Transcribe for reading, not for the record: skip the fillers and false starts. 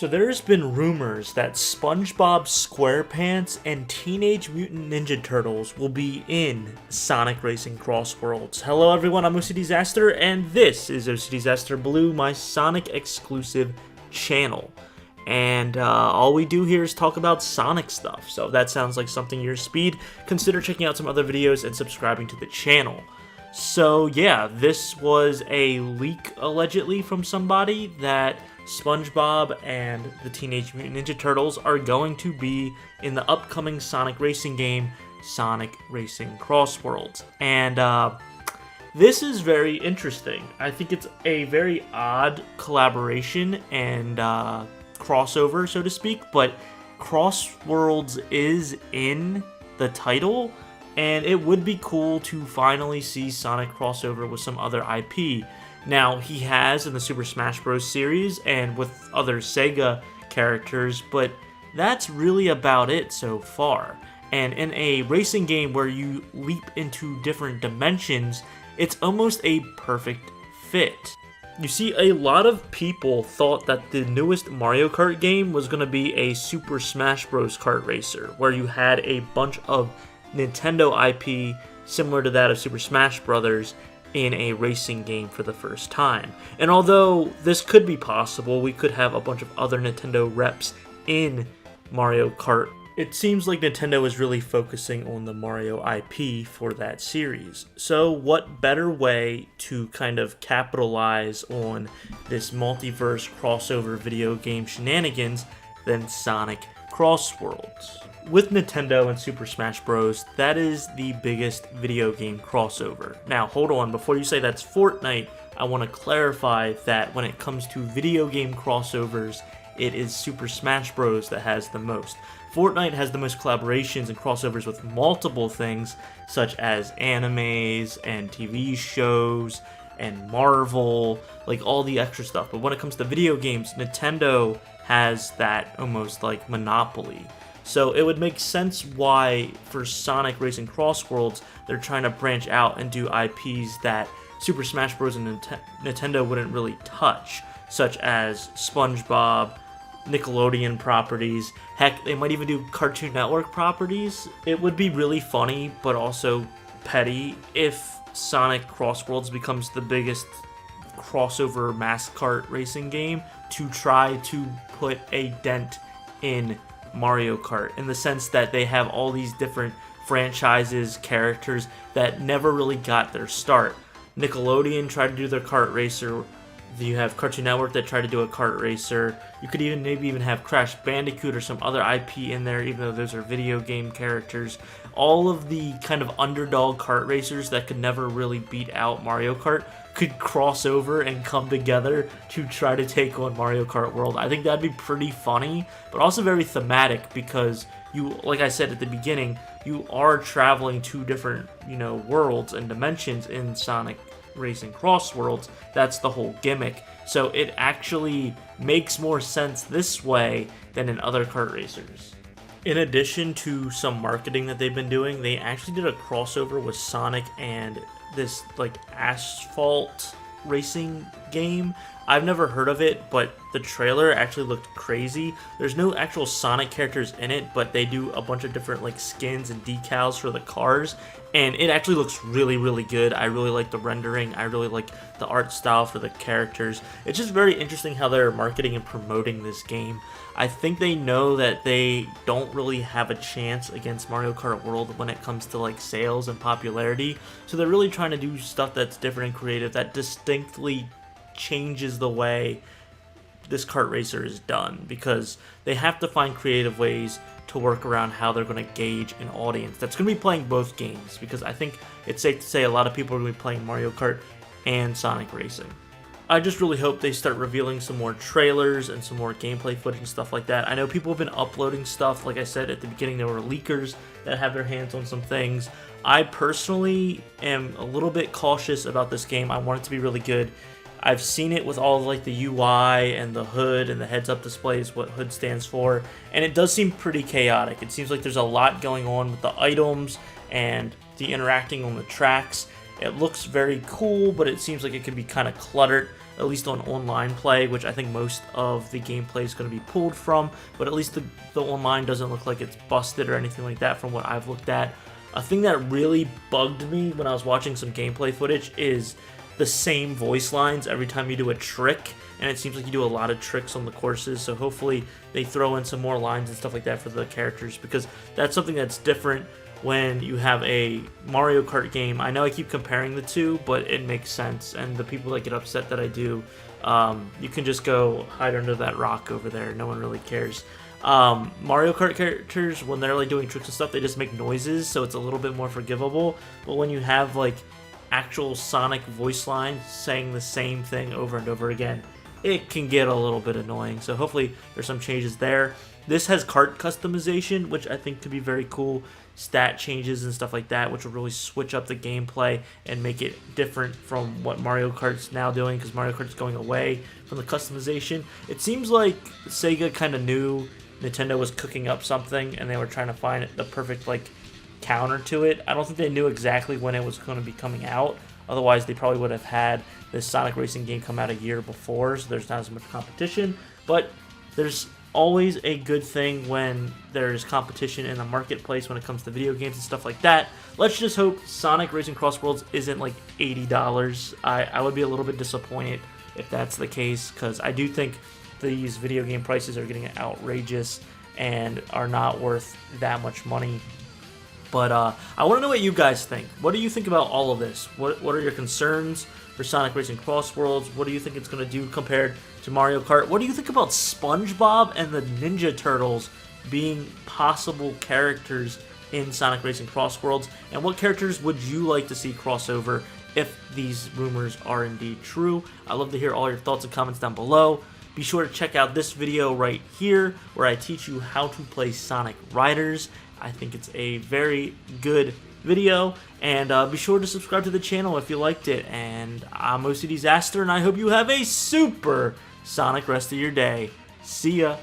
So there's been rumors that SpongeBob SquarePants and Teenage Mutant Ninja Turtles will be in Sonic Racing CrossWorlds. Hello everyone, I'm OCDsaster, and this is OCDsaster Blue, my Sonic exclusive channel. And all we do here is talk about Sonic stuff, so if that sounds like something your speed, consider checking out some other videos and subscribing to the channel. So yeah, this was a leak allegedly from somebody that SpongeBob and the Teenage Mutant Ninja Turtles are going to be in the upcoming Sonic racing game, Sonic Racing CrossWorlds. And this is very interesting. I think it's a very odd collaboration and crossover, so to speak, but CrossWorlds is in the title, and it would be cool to finally see Sonic crossover with some other IP. Now, he has in the Super Smash Bros. Series and with other Sega characters, but that's really about it so far. And in a racing game where you leap into different dimensions, it's almost a perfect fit. You see, a lot of people thought that the newest Mario Kart game was going to be a Super Smash Bros. Kart racer, where you had a bunch of Nintendo IP similar to that of Super Smash Bros. In a racing game for the first time. And although this could be possible, we could have a bunch of other Nintendo reps in Mario Kart, it seems like Nintendo is really focusing on the Mario IP for that series. So what better way to kind of capitalize on this multiverse crossover video game shenanigans than Sonic CrossWorlds? With Nintendo and Super Smash Bros., that is the biggest video game crossover. Now, hold on, before you say that's Fortnite, I want to clarify that when it comes to video game crossovers, it is Super Smash Bros. That has the most. Fortnite has the most collaborations and crossovers with multiple things, such as animes and TV shows and Marvel, like all the extra stuff. But when it comes to video games, Nintendo has that almost like monopoly. So it would make sense why for Sonic Racing CrossWorlds they're trying to branch out and do IPs that Super Smash Bros. And Nintendo wouldn't really touch, such as SpongeBob, Nickelodeon properties. Heck, they might even do Cartoon Network properties. It would be really funny, but also petty, if Sonic CrossWorlds becomes the biggest crossover mass kart racing game to try to put a dent in Mario Kart, in the sense that they have all these different franchises, characters that never really got their start. Nickelodeon tried to do their kart racer. You have Cartoon Network that tried to do a kart racer. You could maybe even have Crash Bandicoot or some other IP in there, even though those are video game characters. All of the kind of underdog kart racers that could never really beat out Mario Kart could cross over and come together to try to take on Mario Kart World. I think that'd be pretty funny, but also very thematic, because you, like I said at the beginning, you are traveling to different, worlds and dimensions in Sonic Racing CrossWorlds. That's the whole gimmick. So it actually makes more sense this way than in other kart racers. In addition to some marketing that they've been doing, they actually did a crossover with Sonic and this like asphalt racing game. I've never heard of it, but the trailer actually looked crazy. There's no actual Sonic characters in it, but they do a bunch of different like skins and decals for the cars, and it actually looks really, really good. I really like the rendering. I really like the art style for the characters. It's just very interesting how they're marketing and promoting this game. I think they know that they don't really have a chance against Mario Kart World when it comes to like sales and popularity, so they're really trying to do stuff that's different and creative, that distinctly changes the way this kart racer is done, because they have to find creative ways to work around how they're going to gauge an audience that's going to be playing both games, because I think it's safe to say a lot of people are going to be playing Mario Kart and Sonic Racing. I just really hope they start revealing some more trailers and some more gameplay footage and stuff like that. I know people have been uploading stuff. Like I said at the beginning, there were leakers that have their hands on some things. I personally am a little bit cautious about this game. I want it to be really good. I've seen it with all of like the UI and the HUD and the heads-up displays, what HUD stands for, and it does seem pretty chaotic. It seems like there's a lot going on with the items and the interacting on the tracks. It looks very cool, but it seems like it could be kind of cluttered. at least on online play, which I think most of the gameplay is going to be pulled from, but at least the online doesn't look like it's busted or anything like that from what I've looked at. A thing that really bugged me when I was watching some gameplay footage is the same voice lines every time you do a trick, and it seems like you do a lot of tricks on the courses, so hopefully they throw in some more lines and stuff like that for the characters, because that's something that's different when you have a Mario Kart game. I know I keep comparing the two, but it makes sense, and the people that get upset that I do, you can just go hide under that rock over there. No one really cares. Mario Kart characters, when they're like doing tricks and stuff, they just make noises, so it's a little bit more forgivable. But when you have like actual Sonic voice lines saying the same thing over and over again, it can get a little bit annoying. So hopefully there's some changes there. This has kart customization, which I think could be very cool. Stat changes and stuff like that, which will really switch up the gameplay and make it different from what Mario Kart's now doing, because Mario Kart's going away from the customization. It seems like Sega kind of knew Nintendo was cooking up something, and they were trying to find the perfect like counter to it. I don't think they knew exactly when it was going to be coming out. Otherwise, they probably would have had this Sonic Racing game come out a year before, so there's not as much competition. But there's always a good thing when there's competition in the marketplace when it comes to video games and stuff like that. Let's just hope Sonic Racing CrossWorlds isn't like $80. I would be a little bit disappointed if that's the case, because I do think these video game prices are getting outrageous and are not worth that much money. But I want to know what you guys think. What do you think about all of this? What are your concerns for Sonic Racing CrossWorlds? What do you think it's going to do compared to Mario Kart? What do you think about SpongeBob and the Ninja Turtles being possible characters in Sonic Racing CrossWorlds? And what characters would you like to see crossover if these rumors are indeed true? I'd love to hear all your thoughts and comments down below. Be sure to check out this video right here where I teach you how to play Sonic Riders. I think it's a very good video, and be sure to subscribe to the channel if you liked it. And I'm OCDsaster, and I hope you have a super Sonic rest of your day. See ya!